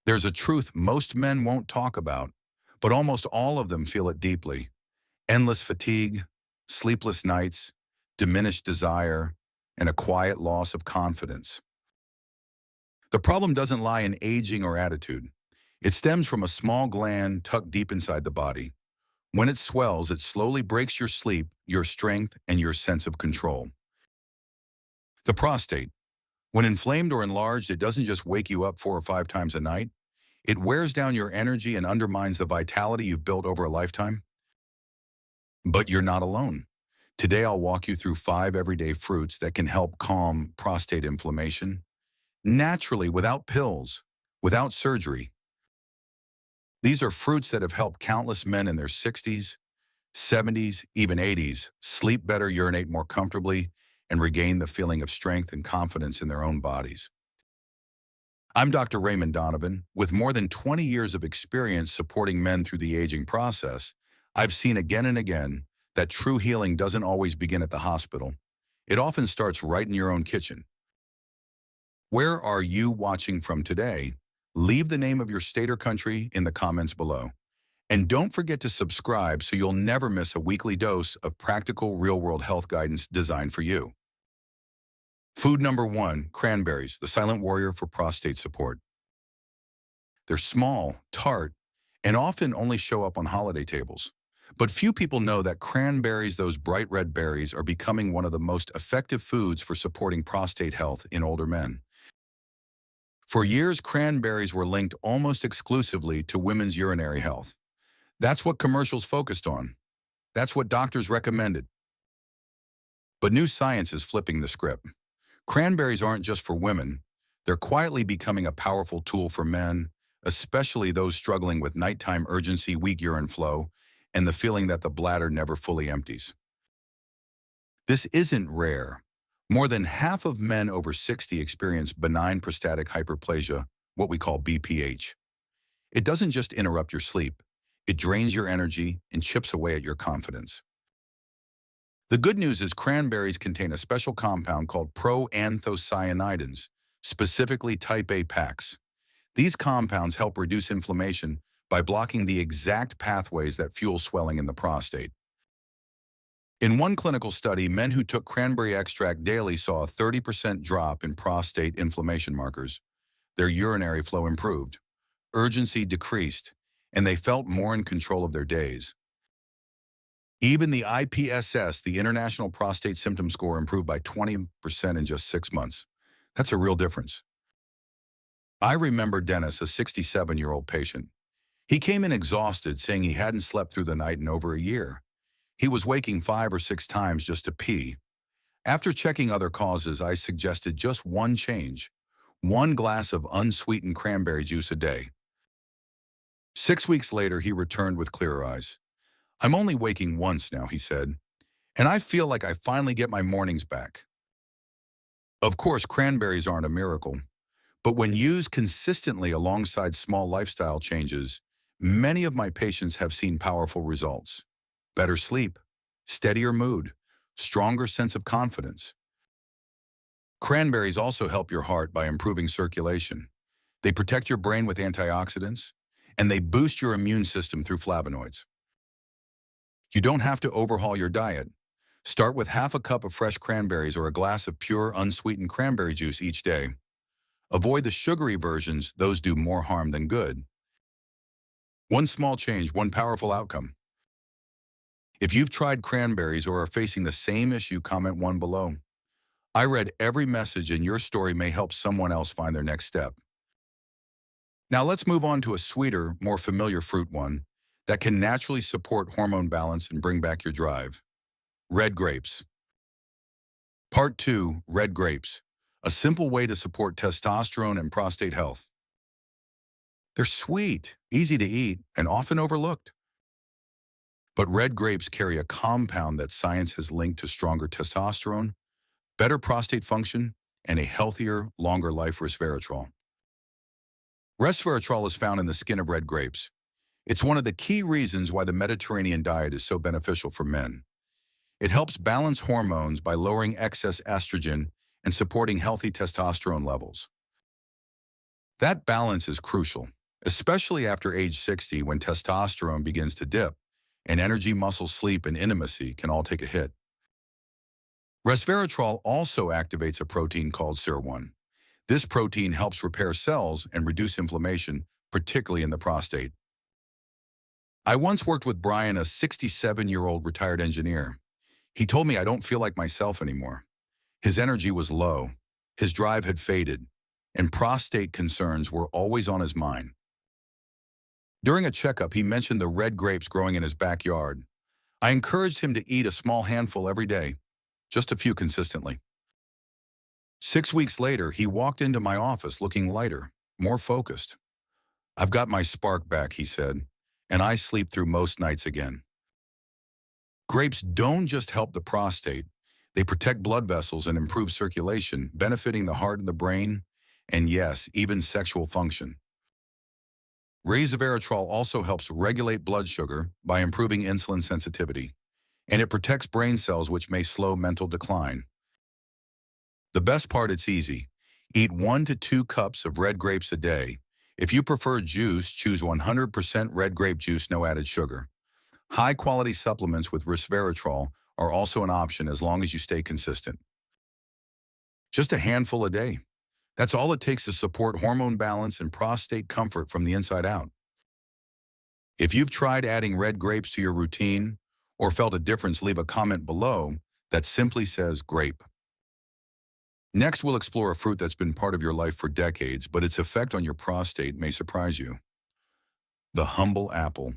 There's a truth most men won't talk about, but almost all of them feel it deeply. Endless fatigue, sleepless nights, diminished desire, and a quiet loss of confidence. The problem doesn't lie in aging or attitude. It stems from a small gland tucked deep inside the body. When it swells, it slowly breaks your sleep, your strength, and your sense of control. The prostate. When inflamed or enlarged, it doesn't just wake you up 4 or 5 times a night. It wears down your energy and undermines the vitality you've built over a lifetime. But you're not alone. Today, I'll walk you through 5 everyday fruits that can help calm prostate inflammation naturally without pills, without surgery. These are fruits that have helped countless men in their 60s, 70s, even 80s sleep better, urinate more comfortably, and regain the feeling of strength and confidence in their own bodies. I'm Dr. Raymond Donovan. With more than 20 years of experience supporting men through the aging process, I've seen again and again that true healing doesn't always begin at the hospital. It often starts right in your own kitchen. Where are you watching from today? Leave the name of your state or country in the comments below. And don't forget to subscribe so you'll never miss a weekly dose of practical real-world health guidance designed for you. Food number 1, cranberries, the silent warrior for prostate support. They're small, tart, and often only show up on holiday tables. But few people know that cranberries, those bright red berries, are becoming one of the most effective foods for supporting prostate health in older men. For years, cranberries were linked almost exclusively to women's urinary health. That's what commercials focused on. That's what doctors recommended. But new science is flipping the script. Cranberries aren't just for women. They're quietly becoming a powerful tool for men, especially those struggling with nighttime urgency, weak urine flow, and the feeling that the bladder never fully empties. This isn't rare. More than half of men over 60 experience benign prostatic hyperplasia, what we call BPH. It doesn't just interrupt your sleep. It drains your energy and chips away at your confidence. The good news is cranberries contain a special compound called proanthocyanidins, specifically type A PAX. These compounds help reduce inflammation by blocking the exact pathways that fuel swelling in the prostate. In one clinical study, men who took cranberry extract daily saw a 30% drop in prostate inflammation markers. Their urinary flow improved, urgency decreased, and they felt more in control of their days. Even the IPSS, the International Prostate Symptom Score, improved by 20% in just 6 months. That's a real difference. I remember Dennis, a 67-year-old patient. He came in exhausted, saying he hadn't slept through the night in over a year. He was waking 5 or 6 times just to pee. After checking other causes, I suggested just one change: 1 glass of unsweetened cranberry juice a day. 6 weeks later, he returned with clearer eyes. "I'm only waking once now," he said, "and I feel like I finally get my mornings back." Of course, cranberries aren't a miracle, but when used consistently alongside small lifestyle changes, many of my patients have seen powerful results. Better sleep, steadier mood, stronger sense of confidence. Cranberries also help your heart by improving circulation. They protect your brain with antioxidants, and they boost your immune system through flavonoids. You don't have to overhaul your diet. Start with half a cup of fresh cranberries or a glass of pure, unsweetened cranberry juice each day. Avoid the sugary versions; those do more harm than good. One small change, one powerful outcome. If you've tried cranberries or are facing the same issue, comment 1 below. I read every message, and your story may help someone else find their next step. Now let's move on to a sweeter, more familiar fruit one that can naturally support hormone balance and bring back your drive. Red grapes. Part 2, red grapes. A simple way to support testosterone and prostate health. They're sweet, easy to eat, and often overlooked. But red grapes carry a compound that science has linked to stronger testosterone, better prostate function, and a healthier, longer life: resveratrol. Resveratrol is found in the skin of red grapes. It's one of the key reasons why the Mediterranean diet is so beneficial for men. It helps balance hormones by lowering excess estrogen and supporting healthy testosterone levels. That balance is crucial, especially after age 60 when testosterone begins to dip and energy, muscle, sleep, and intimacy can all take a hit. Resveratrol also activates a protein called SIR1. This protein helps repair cells and reduce inflammation, particularly in the prostate. I once worked with Brian, a 67-year-old retired engineer. He told me I don't feel like myself anymore. His energy was low, his drive had faded, and prostate concerns were always on his mind. During a checkup, he mentioned the red grapes growing in his backyard. I encouraged him to eat a small handful every day, just a few consistently. 6 weeks later, he walked into my office looking lighter, more focused. "I've got my spark back," he said, "and I sleep through most nights again." Grapes don't just help the prostate, they protect blood vessels and improve circulation, benefiting the heart and the brain, and yes, even sexual function. Resveratrol also helps regulate blood sugar by improving insulin sensitivity, and it protects brain cells, which may slow mental decline. The best part, it's easy. Eat 1 to 2 cups of red grapes a day. If you prefer juice, choose 100% red grape juice, no added sugar. High-quality supplements with resveratrol are also an option as long as you stay consistent. Just a handful a day. That's all it takes to support hormone balance and prostate comfort from the inside out. If you've tried adding red grapes to your routine or felt a difference, leave a comment below that simply says grape. Next, we'll explore a fruit that's been part of your life for decades, but its effect on your prostate may surprise you. The humble apple.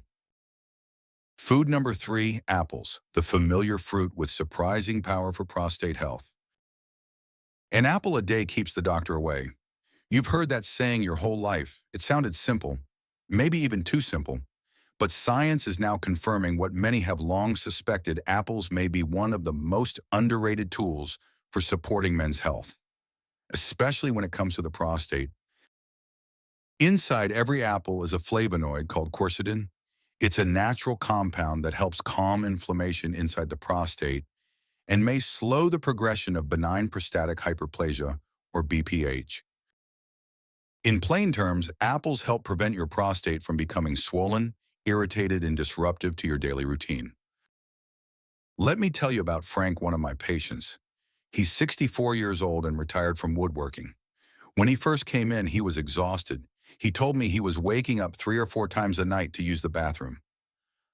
Food number 3, apples, the familiar fruit with surprising power for prostate health. An apple a day keeps the doctor away. You've heard that saying your whole life. It sounded simple, maybe even too simple, but science is now confirming what many have long suspected: apples may be one of the most underrated tools for supporting men's health, especially when it comes to the prostate. Inside every apple is a flavonoid called quercetin. It's a natural compound that helps calm inflammation inside the prostate and may slow the progression of benign prostatic hyperplasia, or BPH. In plain terms, apples help prevent your prostate from becoming swollen, irritated, and disruptive to your daily routine. Let me tell you about Frank, one of my patients. He's 64 years old and retired from woodworking. When he first came in, he was exhausted. He told me he was waking up 3 or 4 times a night to use the bathroom.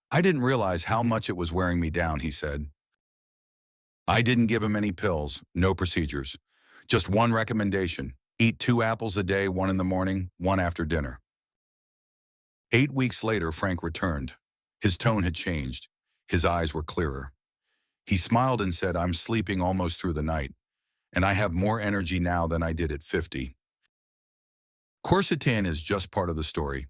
"I didn't realize how much it was wearing me down," he said. I didn't give him any pills, no procedures. Just one recommendation: eat 2 apples a day, 1 in the morning, 1 after dinner. 8 weeks later, Frank returned. His tone had changed. His eyes were clearer. He smiled and said, "I'm sleeping almost through the night, and I have more energy now than I did at 50. Quercetin is just part of the story.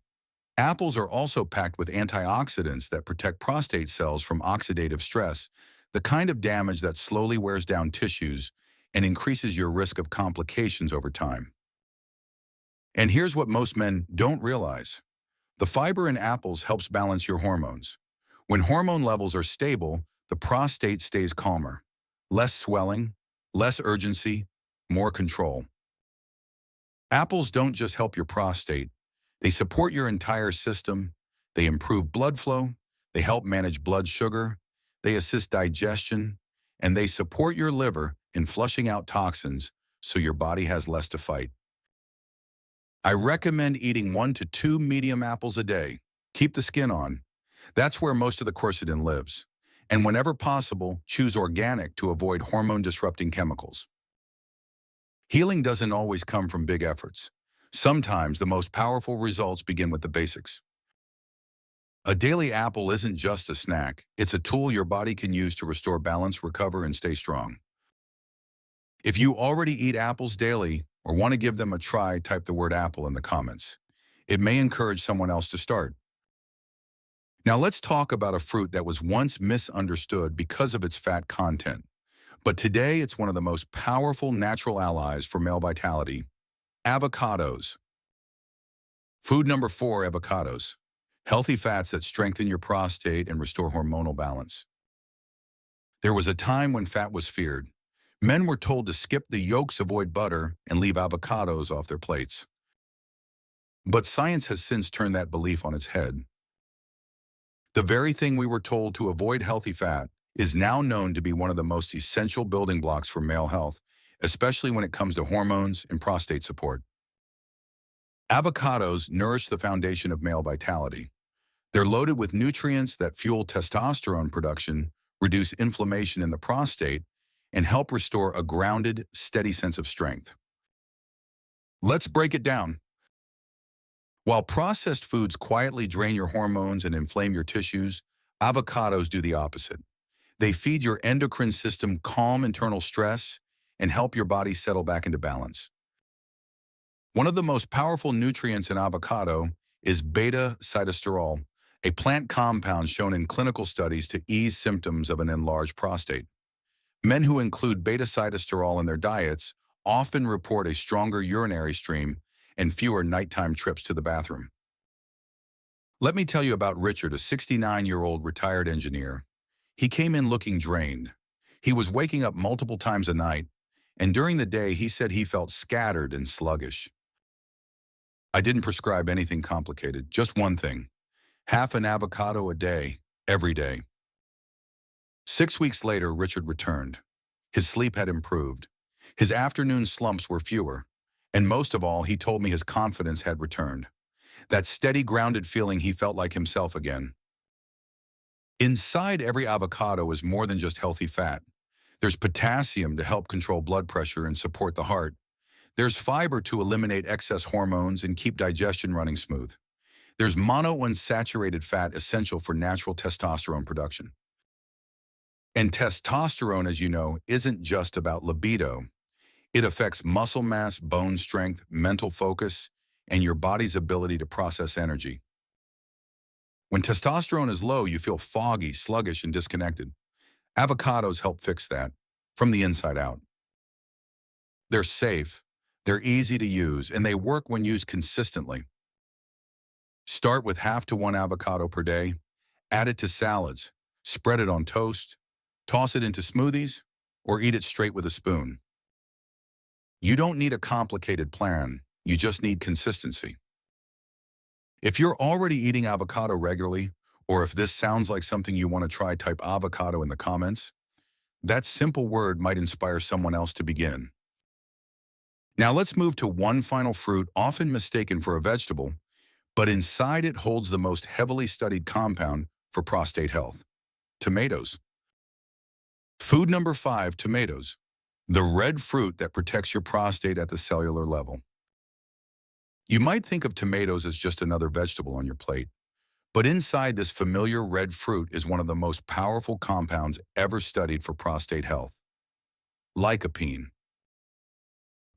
Apples are also packed with antioxidants that protect prostate cells from oxidative stress, the kind of damage that slowly wears down tissues and increases your risk of complications over time. And here's what most men don't realize. The fiber in apples helps balance your hormones. When hormone levels are stable, the prostate stays calmer. Less swelling, less urgency, more control. Apples don't just help your prostate. They support your entire system. They improve blood flow. They help manage blood sugar. They assist digestion. And they support your liver in flushing out toxins so your body has less to fight. I recommend eating 1 to 2 medium apples a day. Keep the skin on. That's where most of the quercetin lives. And whenever possible, choose organic to avoid hormone-disrupting chemicals. Healing doesn't always come from big efforts. Sometimes the most powerful results begin with the basics. A daily apple isn't just a snack. It's a tool your body can use to restore balance, recover, and stay strong. If you already eat apples daily or want to give them a try, type the word apple in the comments. It may encourage someone else to start. Now let's talk about a fruit that was once misunderstood because of its fat content. But today it's one of the most powerful natural allies for male vitality: avocados. Food number 4, avocados. Healthy fats that strengthen your prostate and restore hormonal balance. There was a time when fat was feared. Men were told to skip the yolks, avoid butter, and leave avocados off their plates. But science has since turned that belief on its head. The very thing we were told to avoid healthy fat is now known to be one of the most essential building blocks for male health, especially when it comes to hormones and prostate support. Avocados nourish the foundation of male vitality. They're loaded with nutrients that fuel testosterone production, reduce inflammation in the prostate, and help restore a grounded, steady sense of strength. Let's break it down. While processed foods quietly drain your hormones and inflame your tissues, avocados do the opposite. They feed your endocrine system calm internal stress and help your body settle back into balance. One of the most powerful nutrients in avocado is beta-sitosterol, a plant compound shown in clinical studies to ease symptoms of an enlarged prostate. Men who include beta-sitosterol in their diets often report a stronger urinary stream and fewer nighttime trips to the bathroom. Let me tell you about Richard, a 69-year-old retired engineer. He came in looking drained. He was waking up multiple times a night, and during the day he said he felt scattered and sluggish. I didn't prescribe anything complicated, just one thing: half an avocado a day, every day. 6 weeks later, Richard returned. His sleep had improved. His afternoon slumps were fewer. And most of all, he told me his confidence had returned. That steady, grounded feeling he felt like himself again. Inside every avocado is more than just healthy fat. There's potassium to help control blood pressure and support the heart. There's fiber to eliminate excess hormones and keep digestion running smooth. There's monounsaturated fat essential for natural testosterone production. And testosterone, as you know, isn't just about libido. It affects muscle mass, bone strength, mental focus, and your body's ability to process energy. When testosterone is low, you feel foggy, sluggish, and disconnected. Avocados help fix that, from the inside out. They're safe, they're easy to use, and they work when used consistently. Start with half to 1 avocado per day, add it to salads, spread it on toast, toss it into smoothies, or eat it straight with a spoon. You don't need a complicated plan, you just need consistency. If you're already eating avocado regularly, or if this sounds like something you want to try, type avocado in the comments. That simple word might inspire someone else to begin. Now let's move to one final fruit, often mistaken for a vegetable, but inside it holds the most heavily studied compound for prostate health: tomatoes. Food number 5, tomatoes. The red fruit that protects your prostate at the cellular level. You might think of tomatoes as just another vegetable on your plate, but inside this familiar red fruit is one of the most powerful compounds ever studied for prostate health: lycopene.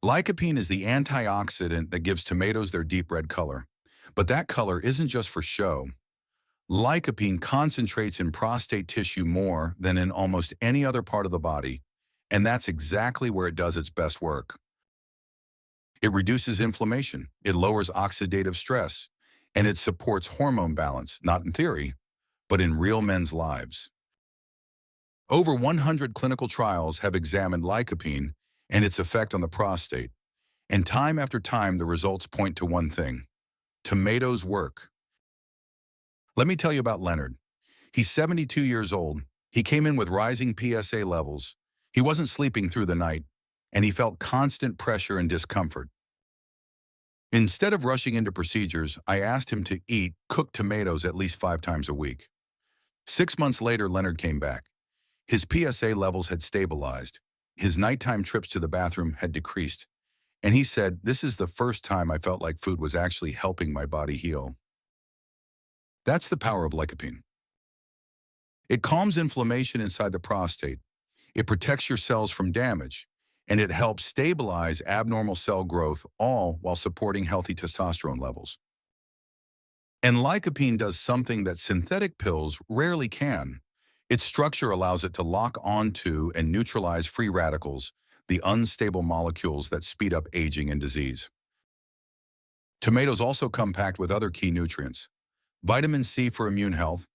Lycopene is the antioxidant that gives tomatoes their deep red color. But that color isn't just for show. Lycopene concentrates in prostate tissue more than in almost any other part of the body, and that's exactly where it does its best work. It reduces inflammation, it lowers oxidative stress, and it supports hormone balance, not in theory, but in real men's lives. Over 100 clinical trials have examined lycopene and its effect on the prostate, and time after time the results point to one thing: tomatoes work. Let me tell you about Leonard. He's 72 years old. He came in with rising PSA levels. He wasn't sleeping through the night, and he felt constant pressure and discomfort. Instead of rushing into procedures, I asked him to eat cooked tomatoes at least 5 times a week. 6 months later, Leonard came back. His PSA levels had stabilized. His nighttime trips to the bathroom had decreased. And he said, "This is the first time I felt like food was actually helping my body heal." That's the power of lycopene. It calms inflammation inside the prostate. It protects your cells from damage, and it helps stabilize abnormal cell growth, all while supporting healthy testosterone levels. And lycopene does something that synthetic pills rarely can. Its structure allows it to lock onto and neutralize free radicals, the unstable molecules that speed up aging and disease. Tomatoes also come packed with other key nutrients: vitamin C for immune health,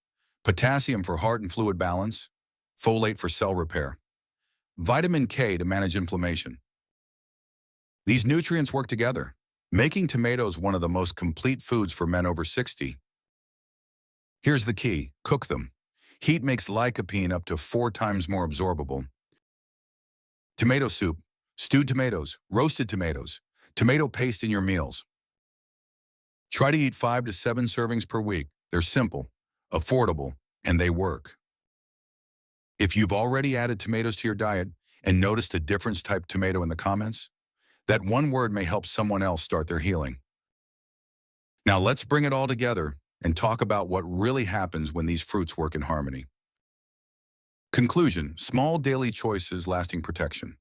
potassium for heart and fluid balance, folate for cell repair, vitamin K to manage inflammation. These nutrients work together. making tomatoes one of the most complete foods for men over 60. Here's the key: cook them. Heat makes lycopene up to 4 times more absorbable. Tomato soup, stewed tomatoes, roasted tomatoes, tomato paste in your meals. Try to eat 5 to 7 servings per week. They're simple, affordable, and they work. If you've already added tomatoes to your diet and noticed a difference, type tomato in the comments. That one word may help someone else start their healing. Now let's bring it all together and talk about what really happens when these fruits work in harmony. Conclusion: small daily choices, lasting protection.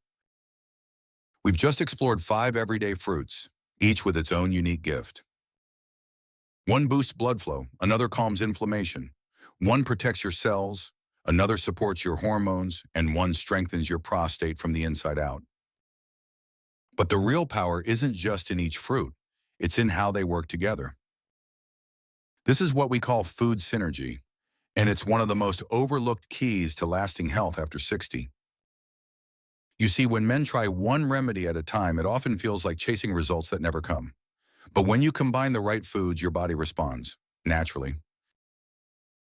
We've just explored 5 everyday fruits, each with its own unique gift. One boosts blood flow, another calms inflammation. One protects your cells, another supports your hormones, and one strengthens your prostate from the inside out. But the real power isn't just in each fruit, it's in how they work together. This is what we call food synergy, and it's one of the most overlooked keys to lasting health after 60. You see, when men try one remedy at a time, it often feels like chasing results that never come. But when you combine the right foods, your body responds, naturally.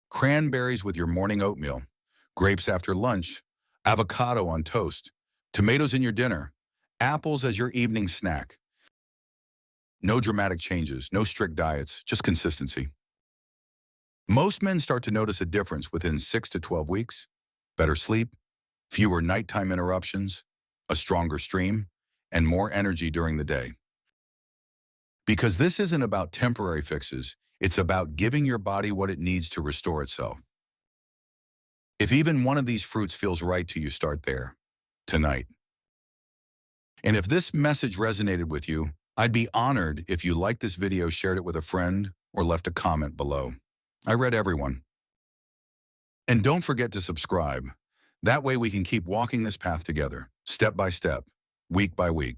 Cranberries with your morning oatmeal, grapes after lunch, avocado on toast, tomatoes in your dinner, apples as your evening snack. No dramatic changes, no strict diets, just consistency. Most men start to notice a difference within 6 to 12 weeks. Better sleep, fewer nighttime interruptions, a stronger stream, and more energy during the day. Because this isn't about temporary fixes, it's about giving your body what it needs to restore itself. If even one of these fruits feels right to you, start there, tonight. And if this message resonated with you, I'd be honored if you liked this video, shared it with a friend, or left a comment below. I read everyone. And don't forget to subscribe. That way we can keep walking this path together, step by step, week by week.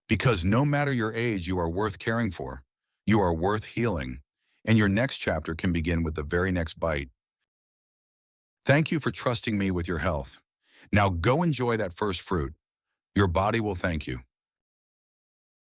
Because no matter your age, you are worth caring for. You are worth healing. And your next chapter can begin with the very next bite. Thank you for trusting me with your health. Now go enjoy that first fruit. Your body will thank you.